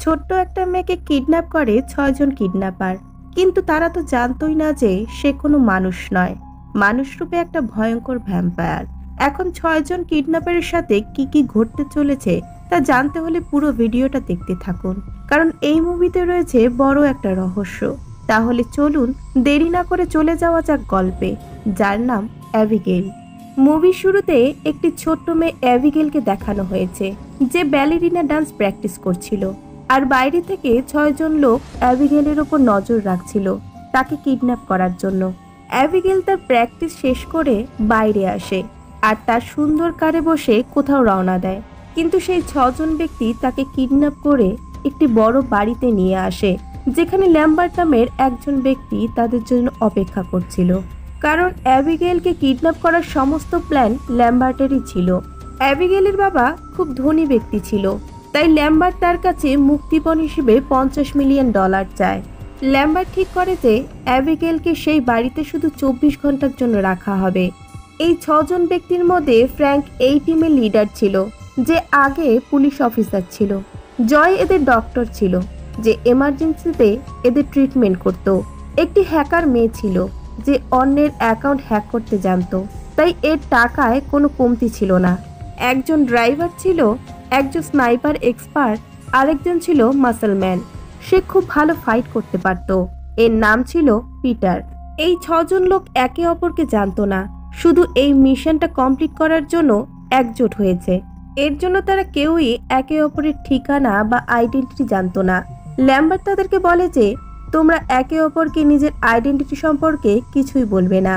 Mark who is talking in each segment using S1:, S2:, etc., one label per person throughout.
S1: ছোট্ট একটা মেয়েকে কিডন্যাপ করে ৬ জন কিডন্যাপার। কিন্তু তারা তো জানতোই না যে সে কোনো মানুষ নয়, মানুষ রূপে একটা ভয়ঙ্কর ভ্যাম্পায়ার। এখন ৬ জন কিডন্যাপারের সাথে কি কি ঘটতে চলেছে তা জানতে হলে পুরো ভিডিওটা দেখতে থাকুন, কারণ এই মুভিতে রয়েছে বড় একটা রহস্য। তাহলে চলুন দেরি না করে চলে যাওয়া যাক গল্পে, যার নাম অ্যাবিগেল। মুভির শুরুতে একটি ছোট্ট মেয়ে অ্যাবিগেলকে দেখানো হয়েছে, যে ব্যালেরিনা ডান্স প্র্যাকটিস করছিল। আর বাইরে থেকে ৬ জন লোক অ্যাবিগেলের ওপর নজর রাখছিল তাকে কিডন্যাপ করার জন্য। অ্যাবিগেল তার প্র্যাকটিস শেষ করে বাইরে আসে আর তার সুন্দর কারে বসে কোথাও রওনা দেয়। কিন্তু সেই ৬ জন ব্যক্তি তাকে কিডন্যাপ করে একটি বড় বাড়িতে নিয়ে আসে, যেখানে ল্যাম্বার্ট নামের একজন ব্যক্তি তাদের জন্য অপেক্ষা করছিল। কারণ অ্যাবিগেলকে কিডন্যাপ করার সমস্ত প্ল্যান ল্যাম্বার্টেরই ছিল। অ্যাবিগেলের বাবা খুব ধনী ব্যক্তি ছিল, তাই ল্যাম্বার্ট তার কাছে মুক্তিপণ হিসেবে $50 মিলিয়ন চায়। ল্যাম্বার্ট ঠিক করে যে অ্যাবিগেলকে সেই বাড়িতে শুধু ২৪ ঘন্টার জন্য রাখা হবে। এই ৬ জন ব্যক্তির মধ্যে ফ্র্যাঙ্ক এই টিমের লিডার ছিল, যে আগে পুলিশ অফিসার ছিল। জয় এদের ডক্টর ছিল, যে এমার্জেন্সিতে এদের ট্রিটমেন্ট করত। একটি হ্যাকার মেয়ে ছিল, যে অন্যের অ্যাকাউন্ট হ্যাক করতে জানতো, তাই এর টাকায় কোনো কমতি ছিল না। একজন ড্রাইভার ছিল, একজন স্নাইপার এক্সপার্ট, আরেকজন ছিল মাসলম্যান। সে খুব ভালো ফাইট করতে পারত। এর নাম ছিল পিটার। এই ৬ জন লোক একে অপরকে জানতো না, শুধু এই মিশনটা কমপ্লিট করার জন্য একজোট হয়েছে। এর জন্য তারা কেউই একে অপরের ঠিকানা বা আইডেন্টিটি জানতো না। ল্যাম্বার্ট তাদেরকে বলে যে তোমরা একে অপরকে নিজের আইডেন্টিটি সম্পর্কে কিছুই বলবে না।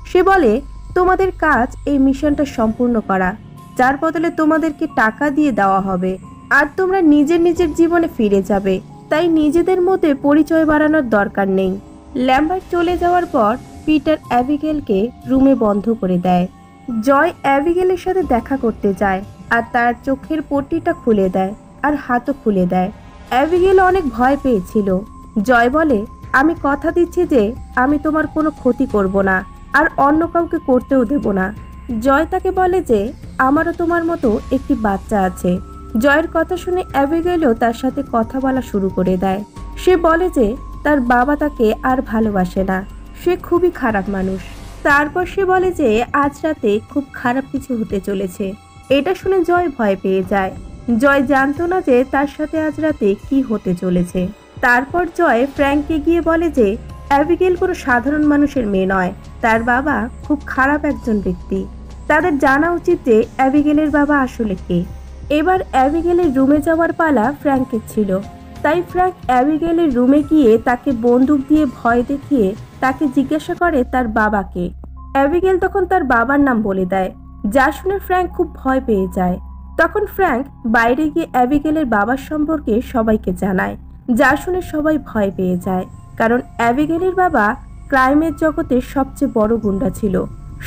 S1: সে বলে তোমাদের কাজ এই মিশনটা সম্পূর্ণ করা, যার বদলে তোমাদেরকে টাকা দিয়ে দেওয়া হবে, আর তোমরা নিজের নিজের জীবনে ফিরে যাবে। তাই নিজেদের মধ্যে পরিচয় বাড়ানোর দরকার নেই। ল্যাম্বার্ট চলে যাওয়ার পর পিটার অ্যাবিগেলকে রুমে বন্ধ করে দেয়। জয় অ্যাবিগেলের সাথে দেখা করতে যায় আর তার চোখের পট্টিটা খুলে দেয় আর হাতও খুলে দেয়। অ্যাবিগেল অনেক ভয় পেয়েছিল। জয় বলে, আমি কথা দিচ্ছি যে আমি তোমার কোনো ক্ষতি করব না, আর অন্য কাউকে করতেও দেব না। জয় তাকে বলে যে আমারও তোমার মতো একটি বাচ্চা আছে। জয়ের কথা শুনে অ্যাবিগেলও তার সাথে কথা বলা শুরু করে দেয়। সে বলে যে তার বাবা তাকে আর ভালোবাসে না, সে খুবই খারাপ মানুষ। তারপর সে বলে যে আজ রাতে খুব খারাপ কিছু হতে চলেছে। এটা শুনে জয় ভয় পেয়ে যায়। জয় জানতো না যে তার সাথে আজ রাতে কি হতে চলেছে। তারপর জয় ফ্র্যাঙ্ককে গিয়ে বলে যে অ্যাবিগেল কোনো সাধারণ মানুষের মেয়ে নয়, তার বাবা খুব খারাপ একজন ব্যক্তি। তাদের জানা উচিত যে অ্যাবিগেলের বাবা আসলে কে। এবার অ্যাবিগেলের রুমে যাওয়ার পালা ফ্র্যাঙ্কের ছিল, তাই ফ্র্যাঙ্ক অ্যাবিগেলের রুমে গিয়ে তাকে বন্দুক দিয়ে ভয় দেখিয়ে তাকে জিজ্ঞাসা করে তার বাবাকে। অ্যাবিগেল তখন তার বাবার নাম বলে দেয়, যা শুনে ফ্র্যাঙ্ক খুব ভয় পেয়ে যায়। তখন ফ্র্যাঙ্ক বাইরে গিয়ে অ্যাবিগেলের বাবার সম্পর্কে সবাইকে জানায়, যা শুনে সবাই ভয় পেয়ে যায়, কারণ অ্যাবিগেলের বাবা ক্রাইমের জগতের সবচেয়ে বড় গুন্ডা ছিল।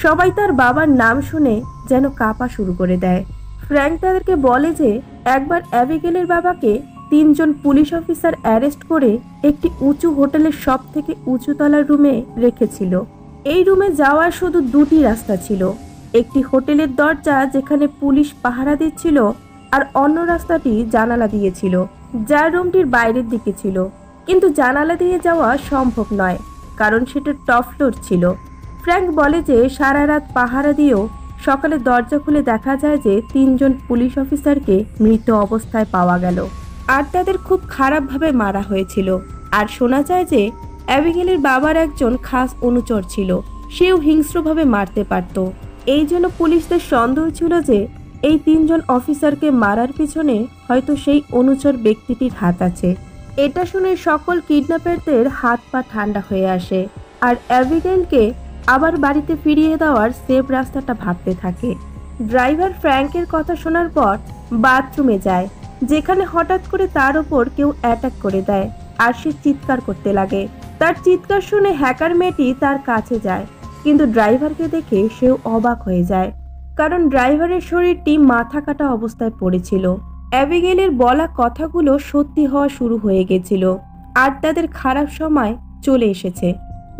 S1: সবাই তার বাবার নাম শুনে যেন কাঁপা শুরু করে দেয়। ফ্র্যাঙ্ক তাদেরকে বলে যে একবার অ্যাবিগেলের বাবাকে ৩ জন পুলিশ অফিসার অ্যারেস্ট করে একটি উঁচু হোটেলের সব থেকে উঁচু তলার রুমে রেখেছিল। এই রুমে যাওয়ার শুধু 2টি রাস্তা ছিল, একটি হোটেলের দরজা যেখানে পুলিশ পাহারা দিচ্ছিল, আর অন্য রাস্তাটি জানালা দিয়েছিল, যা রুমটির বাইরের দিকে ছিল। কিন্তু জানালা দিয়ে যাওয়া সম্ভব নয়, কারণ সেটা টপ ফ্লোর ছিল। ফ্র্যাঙ্ক বলে যে সারা রাত পাহারা দিয়েও সকালে দরজা খুলে দেখা যায় যে 3 জন পুলিশ অফিসারকে মৃত অবস্থায় পাওয়া গেল, আর তাদের খুব খারাপভাবে মারা হয়েছিল। আর শোনা যায় যে অ্যাবিগেলের বাবার একজন খাস অনুচর ছিল, সেও হিংস্রভাবে মারতে পারত। এই জন্য পুলিশদের সন্দেহ ছিল যে এই 3 জন অফিসারকে মারার পিছনে হয়তো সেই অনুচর ব্যক্তিটির হাত আছে। এটা শুনে সকল কিডন্যাপারদের হাত পা ঠান্ডা হয়ে আসে, আর অ্যাবিগেলকে আবার বাড়িতে ফিরিয়ে দেওয়ার সেফ রাস্তাটা ভাবতে থাকে। ড্রাইভার ফ্র্যাঙ্কের কথা শোনার পর বাথরুমে যায়, যেখানে হঠাৎ করে তার ওপর কেউ অ্যাটাক করে দেয়, আর সে চিৎকার করতে লাগে। তার চিৎকার শুনে হ্যাকার মেয়েটি তার কাছে যায়, কিন্তু ড্রাইভারকে দেখে সেও অবাক হয়ে যায়, কারণ ড্রাইভারের শরীরটি মাথা কাটা অবস্থায় পড়েছিল। অ্যাবিগেলের বলা কথাগুলো সত্যি হওয়া শুরু হয়ে গেছিল, আর তাদের খারাপ সময় চলে এসেছে।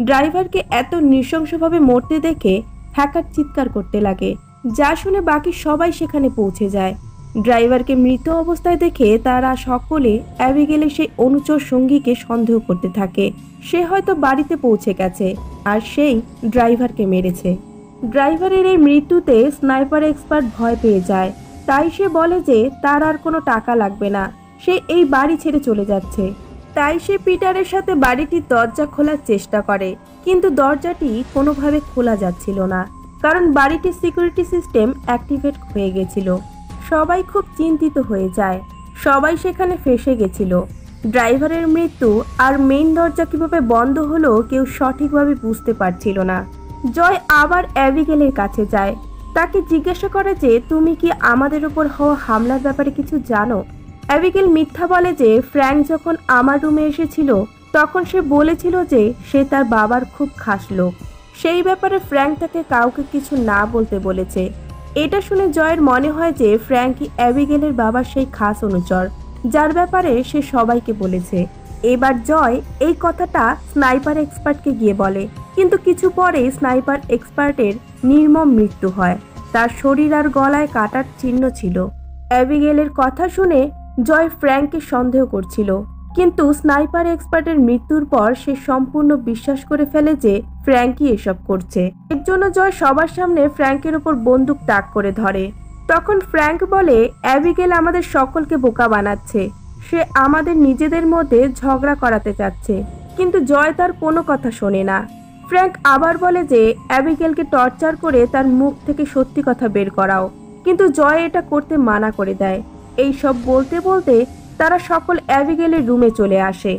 S1: ড্রাইভারকে এত নৃশংসভাবে মরতে দেখে হ্যাকার চিৎকার করতে লাগে, যা শুনে বাকি সবাই সেখানে পৌঁছে যায়। ড্রাইভারকে মৃত অবস্থায় দেখে তারা সকলে অ্যাবিগেলের সেই অনুচর সঙ্গীকে সন্দেহ করতে থাকে। সে হয়তো বাড়িতে পৌঁছে গেছে আর সেই ড্রাইভারকে মেরেছে। ড্রাইভারের এই মৃত্যুতে স্নাইপার এক্সপার্ট ভয় পেয়ে যায়। তাই সে বলে যে তার আর কোনো টাকা লাগবে না, সে এই বাড়ি ছেড়ে চলে যাচ্ছে। তাই সে পিটারের সাথে বাড়িটির দরজা খোলার চেষ্টা করে, কিন্তু দরজাটি কোনোভাবে খোলা যাচ্ছিল না, কারণ বাড়িটির সিকিউরিটি সিস্টেম অ্যাক্টিভেট হয়ে গেছিল। সবাই খুব চিন্তিত হয়ে যায়, সবাই সেখানে ফেঁসে গেছিল। ড্রাইভারের মৃত্যু আর মেইন দরজা কিভাবে বন্ধ হলো কেউ সঠিকভাবে বুঝতে পারছিল না। জয় আবার অ্যাবিগেলের কাছে যায়, তাকে জিজ্ঞাসা করে যে তুমি কি আমাদের উপর হওয়া হামলার ব্যাপারে কিছু জানো। অ্যাবিগেল মিথ্যা বলে যে ফ্র্যাঙ্ক যখন আমার রুমে এসেছিল তখন সে বলেছিল যে সে তার বাবার খুব খাস লোক, সেই ব্যাপারে ফ্র্যাঙ্ক তাকে কাউকে কিছু না বলতে বলেছে। এটা শুনে জয়ের মনে হয় যে ফ্র্যাঙ্কই অ্যাবিগেলের বাবার সেই খাস অনুচর, যার ব্যাপারে সে সবাইকে বলেছে। এবার জয় এই কথাটা স্নাইপার এক্সপার্টকে গিয়ে বলে, কিন্তু কিছু পরে স্নাইপার এক্সপার্টের নির্মম মৃত্যু হয়। তার শরীর আর গলায় কাটার চিহ্ন ছিল। অ্যাবিগেলের কথা শুনে জয় ফ্র্যাঙ্ককে সন্দেহ করছিল, কিন্তু স্নাইপার এক্সপার্টের মৃত্যুর পর সে সম্পূর্ণ বিশ্বাস করে ফেলে যে ফ্র্যাঙ্কই এসব করছে। এর জন্য জয় সবার সামনে ফ্র্যাঙ্কের উপর বন্দুক তাক করে ধরে। তখন ফ্র্যাঙ্ক বলে অ্যাবিগেল আমাদের সকলকে বোকা বানাচ্ছে, সে আমাদের নিজেদের মধ্যে ঝগড়া করাতে চাচ্ছে। কিন্তু জয় তার কোনো কথা শোনে না। ফ্র্যাঙ্ক আবার বলে যে অ্যাবিগেলকে টর্চার করে তার মুখ থেকে সত্যি কথা বের করাও, কিন্তু জয় এটা করতে মানা করে দেয়। এই সব বলতে বলতে তারা সকল অ্যাবিগেলের রুমে চলে আসে।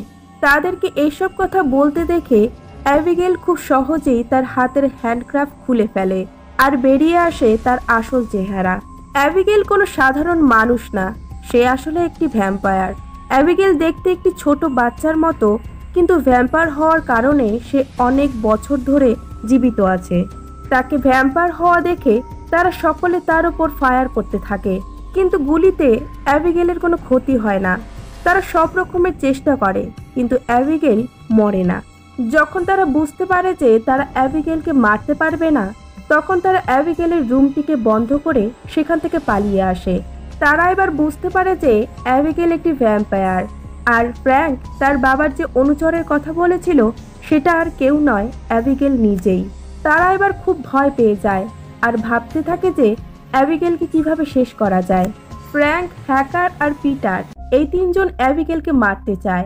S1: তাদেরকে এইসব কথা বলতে দেখে অ্যাবিগেল খুব সহজেই তার হাতের হ্যান্ডক্রাফট খুলে ফেলে আর বেরিয়ে আসে তার আসল চেহারা। অ্যাবিগেল কোনো সাধারণ মানুষ না, সে আসলে একটি ভ্যাম্পায়ার। অ্যাবিগেল দেখতে একটি ছোট বাচ্চার মতো, কিন্তু ভ্যাম্পায়ার হওয়ার কারণে সে অনেক বছর ধরে জীবিত আছে। তাকে ভ্যাম্পায়ার হওয়া দেখে তারা সকলে তার উপর ফায়ার করতে থাকে, কিন্তু গুলিতে অ্যাবিগেলের কোনো ক্ষতি হয় না। তারা সব রকমের চেষ্টা করে, কিন্তু অ্যাবিগেল মরে না। যখন তারা বুঝতে পারে যে তারা অ্যাবিগেলকে মারতে পারবে না, তখন তারা অ্যাবিগেলের রুমটিকে বন্ধ করে সেখান থেকে পালিয়ে আসে। তারা এবার বুঝতে পারে যে অ্যাবিগেল একটি ভ্যাম্পায়ার, আর ফ্র্যাঙ্ক তার বাবার যে অনুচরের কথা বলেছিল সেটা আর কেউ নয়, অ্যাবিগেল নিজেই। তারা এবার খুব ভয় পেয়ে যায় আর ভাবতে থাকে যে অ্যাবিগেলকে কিভাবে শেষ করা যায়। ফ্র্যাঙ্ক, হ্যাকার আর পিটার এই তিনজন অ্যাবিগেলকে মারতে চায়,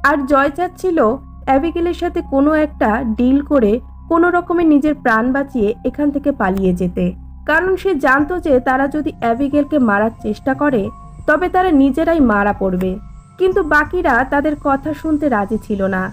S1: আর জয় চাচ্ছিল অ্যাবিগেলের সাথে কোনো একটা ডিল করে কোনো রকমে নিজের প্রাণ বাঁচিয়ে এখান থেকে পালিয়ে যেতে, কারণ সে জানতো যে তারা যদি অ্যাবিগেলকে মারার চেষ্টা করে তবে তারা নিজেরাই মারা পড়বে। কিন্তু বাকিরা তাদের কথা শুনতে রাজি ছিল না।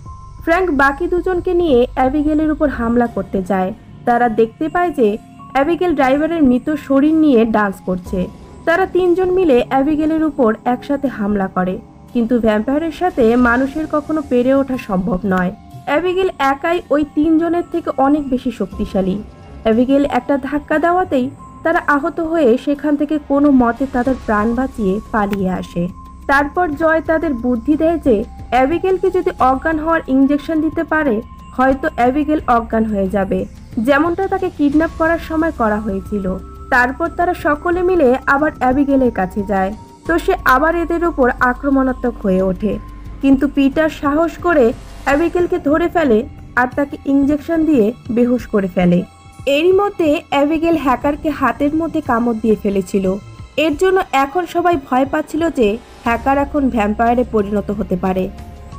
S1: ফ্র্যাঙ্ক বাকি দুজনকে নিয়ে অ্যাবিগেলের উপর হামলা করতে যায়। তারা দেখতে পায় যে অ্যাবিগেল ড্রাইভারের মৃত শরীর নিয়ে ডান্স করছে। তারা তিনজন মিলে অ্যাবিগেলের উপর একসাথে হামলা করে, কিন্তু ভ্যাম্পায়ারের সাথে মানুষের কখনো পেরে ওঠা সম্ভব নয়। অ্যাবিগেল একাই ওই তিনজনের থেকে অনেক বেশি শক্তিশালী। অ্যাবিগেল একটা ধাক্কা দেওয়াতেই তারা আহত হয়ে সেখান থেকে কোনো মতে তাদের প্রাণ বাঁচিয়ে পালিয়ে আসে। তারপর জয় তাদের বুদ্ধি দেয় যে অ্যাবিগেলকে যদি অজ্ঞান হওয়ার ইঞ্জেকশন দিতে পারে হয়তো অ্যাবিগেল অজ্ঞান হয়ে যাবে, যেমনটা তাকে কিডন্যাপ করার সময় করা হয়েছিল। তারপর তারা সকলে মিলে আবার অ্যাবিগেলের কাছে যায়, তো সে আবার এদের উপর আক্রমণাত্মক হয়ে ওঠে। কিন্তু পিটার সাহস করে অ্যাবিগেলকে ধরে ফেলে আর তাকে ইঞ্জেকশন দিয়ে বেহুশ করে ফেলে। এরই মধ্যে অ্যাবিগেল হ্যাকারকে হাতের মধ্যে কামড় দিয়ে ফেলেছিল। এর জন্য এখন সবাই ভয় পাচ্ছিল যে হ্যাকার এখন ভ্যাম্পায়ারে পরিণত হতে পারে।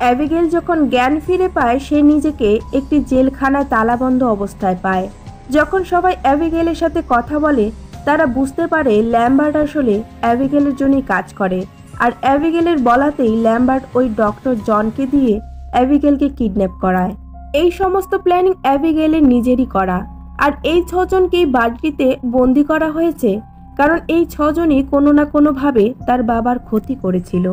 S1: অ্যাবিগেল যখন জ্ঞান ফিরে পায় সে নিজেকে একটি জেলখানায় তালাবন্ধ অবস্থায় পায়। যখন সবাই অ্যাবিগেলের সাথে কথা বলে তারা বুঝতে পারে ল্যাম্বার্ট আসলে অ্যাবিগেলের জন্যই কাজ করে, আর অ্যাবিগেলের বলাতেই ল্যাম্বার্ট ওই ডক্টর জনকে দিয়ে অ্যাবিগেলকে কিডন্যাপ করায়। এই সমস্ত প্ল্যানিং অ্যাবিগেলের নিজেরই করা, আর এই ছজনকেই বাড়িতে বন্দি করা হয়েছে কারণ এই ছজনই কোনো না কোনোভাবে তার বাবার ক্ষতি করেছিল।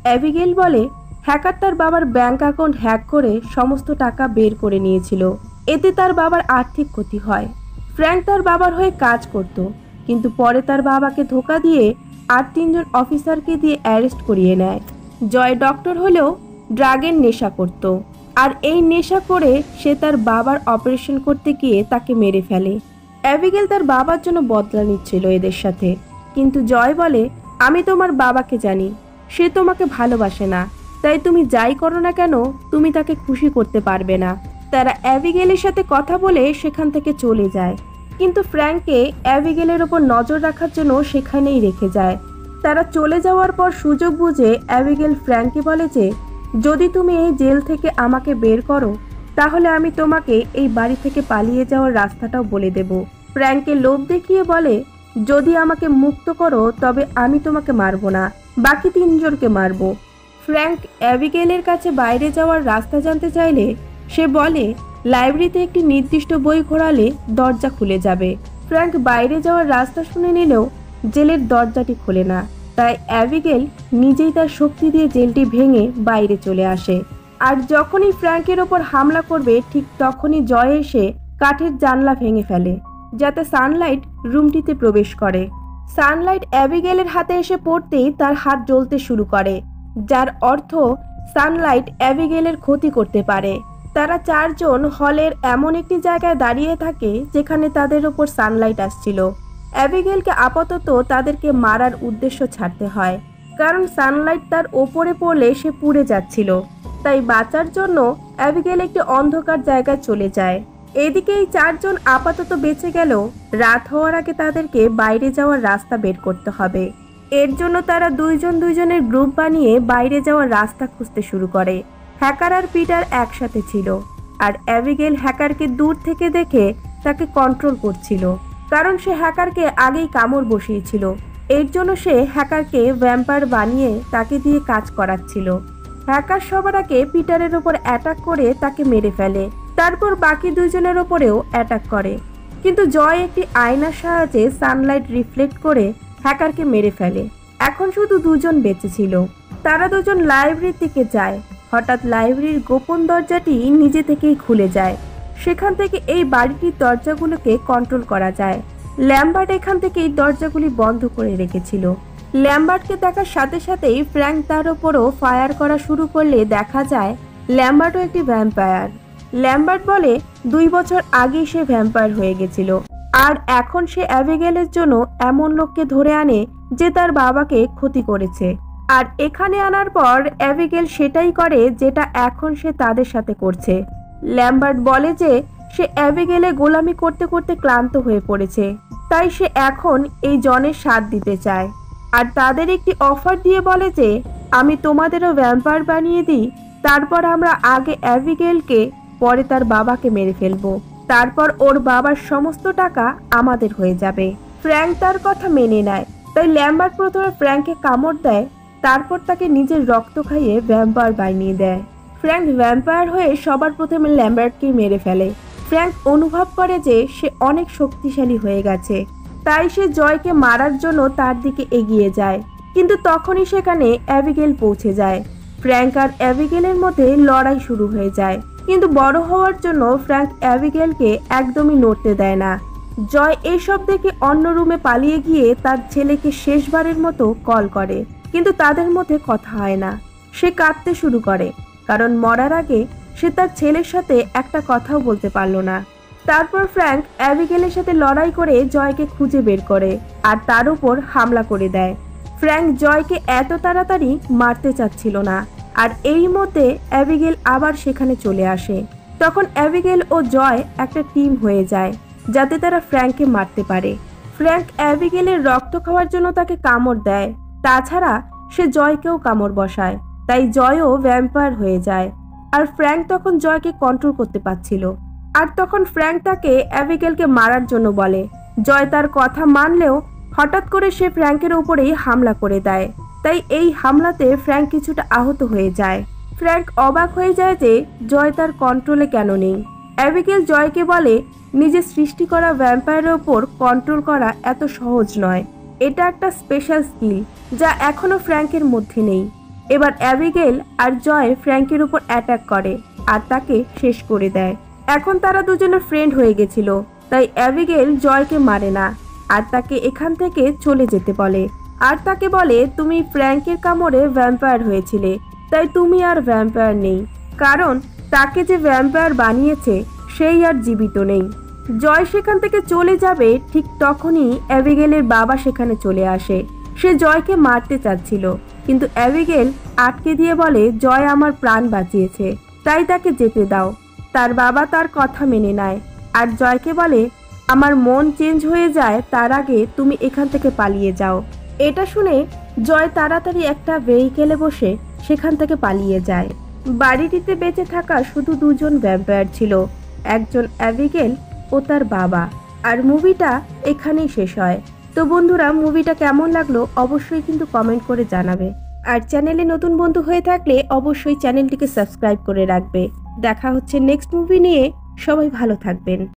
S1: অ্যাবিগেল বলে হ্যাকার তার বাবার ব্যাংক অ্যাকাউন্ট হ্যাক করে সমস্ত টাকা বের করে নিয়েছিল, এতে তার বাবার আর্থিক ক্ষতি হয়। ফ্র্যাঙ্ক তার বাবার হয়ে কাজ করত, কিন্তু পরে তার বাবাকে ধোকা দিয়ে আর তিনজন অফিসারকে দিয়ে অ্যারেস্ট করিয়ে নেয়। জয় ডক্টর হলেও ড্রাগের নেশা করত, আর এই নেশা করে সে তার বাবার অপারেশন করতে গিয়ে তাকে মেরে ফেলে। অ্যাবিগেল তার বাবার জন্য বদলা নিচ্ছিল এদের সাথে, কিন্তু জয় বলে আমি তোমার বাবাকে জানি, সে তোমাকে ভালোবাসে না, তাই তুমি যাই করো না কেন তুমি তাকে খুশি করতে পারবে না। তারা অ্যাবিগেলের সাথে কথা বলে সেখান থেকে চলে যায়, কিন্তু ফ্র্যাঙ্ককে অ্যাবিগেলের ওপর নজর রাখার জন্য সেখানেই রেখে যায়। তারা চলে যাওয়ার পর সুযোগ বুঝে অ্যাবিগেল ফ্র্যাঙ্ককে বলে যে যদি তুমি এই জেল থেকে আমাকে বের করো তাহলে আমি তোমাকে এই বাড়ি থেকে পালিয়ে যাওয়ার রাস্তাটাও বলে দেব। ফ্র্যাঙ্ককে লোভ দেখিয়ে বলে যদি আমাকে মুক্ত করো তবে আমি তোমাকে মারবো না, বাকি তিনজনকে মারবো। ফ্র্যাঙ্ক অ্যাবিগেলের কাছে বাইরে যাওয়ার রাস্তা জানতে চাইলে সে বলে লাইব্রেরিতে একটি নির্দিষ্ট বই ঘোরালে দরজা খুলে যাবে। ফ্র্যাঙ্ক বাইরে যাওয়ার রাস্তা শুনে নিলেও জেলের দরজাটি খোলে না, তাই অ্যাবিগেল নিজেই তার শক্তি দিয়ে জেলটি ভেঙে বাইরে চলে আসে। আর যখনই ফ্র্যাঙ্কের ওপর হামলা করবে ঠিক তখনই জয় এসে কাঠের জানলা ভেঙে ফেলে যাতে সানলাইট রুমটিতে প্রবেশ করে। সানলাইট অ্যাবিগেলের হাতে এসে পড়তেই তার হাত জ্বলতে শুরু করে, যার অর্থ সানলাইট অ্যাবিগেলের ক্ষতি করতে পারে। তারা চারজন হলের এমন একটি জায়গায় দাঁড়িয়ে থাকে যেখানে তাদের ওপর সানলাইট আসছিল। অ্যাবিগেলকে আপাতত তাদেরকে মারার উদ্দেশ্য ছাড়তে হয়, কারণ সানলাইট তার ওপরে পড়লে সে পুড়ে যাচ্ছিল। তাই বাঁচার জন্য অ্যাবিগেল একটি অন্ধকার জায়গায় চলে যায়। এদিকে এই চারজন আপাতত বেঁচে গেলেও রাত হওয়ার আগে তাদেরকে বাইরে যাওয়ার রাস্তা বের করতে হবে। এর জন্য তারা দুইজনের গ্রুপ বানিয়ে বাইরে যাওয়ার রাস্তা খুঁজতে শুরু করে। হ্যাকার আর পিটার একসাথে ছিল, আর অ্যাবিগেল হ্যাকারকে দূর থেকে দেখে তাকে কন্ট্রোল করছিল, কারণ সে হ্যাকারকে আগেই কামড় বসিয়েছিল। এর জন্য সে হ্যাকারকে ভ্যাম্পায়ার বানিয়ে তাকে দিয়ে কাজ করাচ্ছিল। হ্যাকার সবার আগে পিটারের ওপর অ্যাটাক করে তাকে মেরে ফেলে, তারপর বাকি দুইজনের ওপরেও অ্যাটাক করে, কিন্তু জয় একটি আয়নার সাহায্যে সানলাইট রিফ্লেক্ট করে হ্যাকারকে মেরে ফেলে। এখন শুধু দুজন বেঁচে ছিল। তারা দুজন লাইব্রেরির দিকে যায়। হঠাৎ লাইব্রেরির গোপন দরজাটি নিজে থেকেই খুলে যায়। সেখান থেকে এই বাড়িটির দরজাগুলোকে কন্ট্রোল করা যায়। ল্যাম্বার্ট এখান থেকে এই দরজাগুলি বন্ধ করে রেখেছিল। ল্যাম্বার্টকে দেখার সাথে সাথেই ফ্র্যাঙ্ক তার ওপরও ফায়ার করা শুরু করলে দেখা যায় ল্যাম্বার্টও একটি ভ্যাম্পায়ার। ল্যাম্বার্ট বলে 2 বছর আগেই সে ভ্যাম্পায়ার হয়ে গেছিল, আর এখন সে অ্যাবিগেলের জন্য এমন লোককে ধরে আনে যে তার বাবাকে ক্ষতি করেছে। আর এখানে আনার পর অ্যাবিগেল সেটাই করে যেটা এখন সে তাদের সাথে করছে। ল্যাম্বার্ট বলে যে সে অ্যাবিগেলে গোলামি করতে করতে ক্লান্ত হয়ে পড়েছে, তাই সে এখন এই জনের সাথ দিতে চায়। আর তাদের একটি অফার দিয়ে বলে যে আমি তোমাদেরও ভ্যাম্পায়ার বানিয়ে দিই, তারপর আমরা আগে অ্যাবিগেলকে পরে তার বাবাকে মেরে ফেলবো, তারপর ওর বাবার সমস্ত টাকা আমাদের হয়ে যাবে। ফ্র্যাঙ্ক তার কথা মেনে নেয়, তাই ল্যাম্বার্ট প্রথমে ফ্র্যাঙ্ককে কামড় দেয়, তারপর তাকে নিজের রক্ত খাইয়ে ভ্যাম্পায়ার বানিয়ে দেয়। ফ্র্যাঙ্ক ভ্যাম্পায়ার হয়ে সবার প্রথমে ল্যাম্বার্টকে মেরে ফেলে। ফ্র্যাঙ্ক অনুভব করে যে সে অনেক শক্তিশালী হয়ে গেছে, তাই সে জয়কে মারার জন্য তার দিকে এগিয়ে যায়, কিন্তু তখনই সেখানে অ্যাবিগেল পৌঁছে যায়। ফ্র্যাঙ্ক আর অ্যাবিগেলের মধ্যে লড়াই শুরু হয়ে যায়, কিন্তু বড় হওয়ার জন্য ফ্র্যাঙ্ক অ্যাবিগেলকে একদমই নড়তে দেয় না। জয় এইসব দেখে অন্য রুমে পালিয়ে গিয়ে তার ছেলেকে শেষবারের মতো কল করে, কিন্তু তাদের মধ্যে কথা হয় না। সে কাঁদতে শুরু করে, কারণ মরার আগে সে তার ছেলের সাথে একটা কথাও বলতে পারল না। তারপর ফ্র্যাঙ্ক অ্যাবিগেলের সাথে লড়াই করে জয়কে খুঁজে বের করে আর তার উপর হামলা করে দেয়। ফ্র্যাঙ্ক জয়কে এত তাড়াতাড়ি মারতে চাচ্ছিল না, আর এই মধ্যে অ্যাবিগেল আবার সেখানে চলে আসে। তখন অ্যাবিগেল ও জয় একটা টিম হয়ে যায় যাতে তারা ফ্র্যাঙ্ককে মারতে পারে। ফ্র্যাঙ্ক অ্যাবিগেলের রক্ত খাওয়ার জন্য তাকে কামড় দেয়, তাছাড়া সে জয়কেও কামড় বসায়, তাই জয়ও ভ্যাম্পায়ার হয়ে যায়। আর ফ্র্যাঙ্ক তখন জয়কে কন্ট্রোল করতে পারছিল। আর তখন ফ্র্যাঙ্ক তাকে অ্যাবিগেলকে মারার জন্য বলে। জয় তার কথা মানলেও হঠাৎ করে সে ফ্র্যাঙ্কের উপরেই হামলা করে দেয়, তাই এই হামলাতে ফ্র্যাঙ্ক কিছুটা আহত হয়ে যায়। ফ্র্যাঙ্ক অবাক হয়ে যায় যে জয় তার কন্ট্রোলে কেন নেই। অ্যাবিগেল জয়কে বলে নিজের সৃষ্টি করা ভ্যাম্পায়ারের ওপর কন্ট্রোল করা এত সহজ নয়, এটা একটা স্পেশাল স্কিল যা এখনো ফ্র্যাঙ্কের মধ্যে নেই। এবার অ্যাবিগেল আর জয় ফ্র্যাঙ্কের উপর অ্যাটাক করে আর তাকে শেষ করে দেয়। এখন তারা দুজনের ফ্রেন্ড হয়ে গেছিল, তাই অ্যাবিগেল জয়কে মারে না আর তাকে এখান থেকে চলে যেতে বলে। আর তাকে বলে তুমি ফ্র্যাঙ্কের কামড়ে ভ্যাম্পায়ার হয়েছিলে, তাই তুমি আর ভ্যাম্পায়ার নেই, কারণ তাকে যে ভ্যাম্পায়ার বানিয়েছে সেই আর জীবিত নেই। জয় সেখান থেকে চলে যাবে, ঠিক তখনই অ্যাবিগেলের বাবা সেখানে চলে আসে। সে জয়কে মারতে চাচ্ছিল, কিন্তু অ্যাবিগেল আটকে দিয়ে বলে জয় আমার প্রাণ বাঁচিয়েছে, তাই তাকে যেতে দাও। তার বাবা তার কথা মেনে নেয় আর জয়কে বলে আমার মন চেঞ্জ হয়ে যায় তার আগে তুমি এখান থেকে পালিয়ে যাও। এটা শুনে জয় তাড়াতাড়ি একটা ভেহিকেলে বসে সেখান থেকে পালিয়ে যায়। বাড়িটিতে বেঁচে থাকা শুধু দুজন ভ্যাম্পায়ার ছিল, একজন অ্যাবিগেল ও তার বাবা। আর মুভিটা এখানেই শেষ হয়। তো বন্ধুরা, মুভিটা কেমন লাগলো অবশ্যই কিন্তু কমেন্ট করে জানাবে। আর চ্যানেলে নতুন বন্ধু হয়ে থাকলে অবশ্যই চ্যানেলটিকে সাবস্ক্রাইব করে রাখবে। দেখা হচ্ছে নেক্সট মুভি নিয়ে। সবাই ভালো থাকবেন।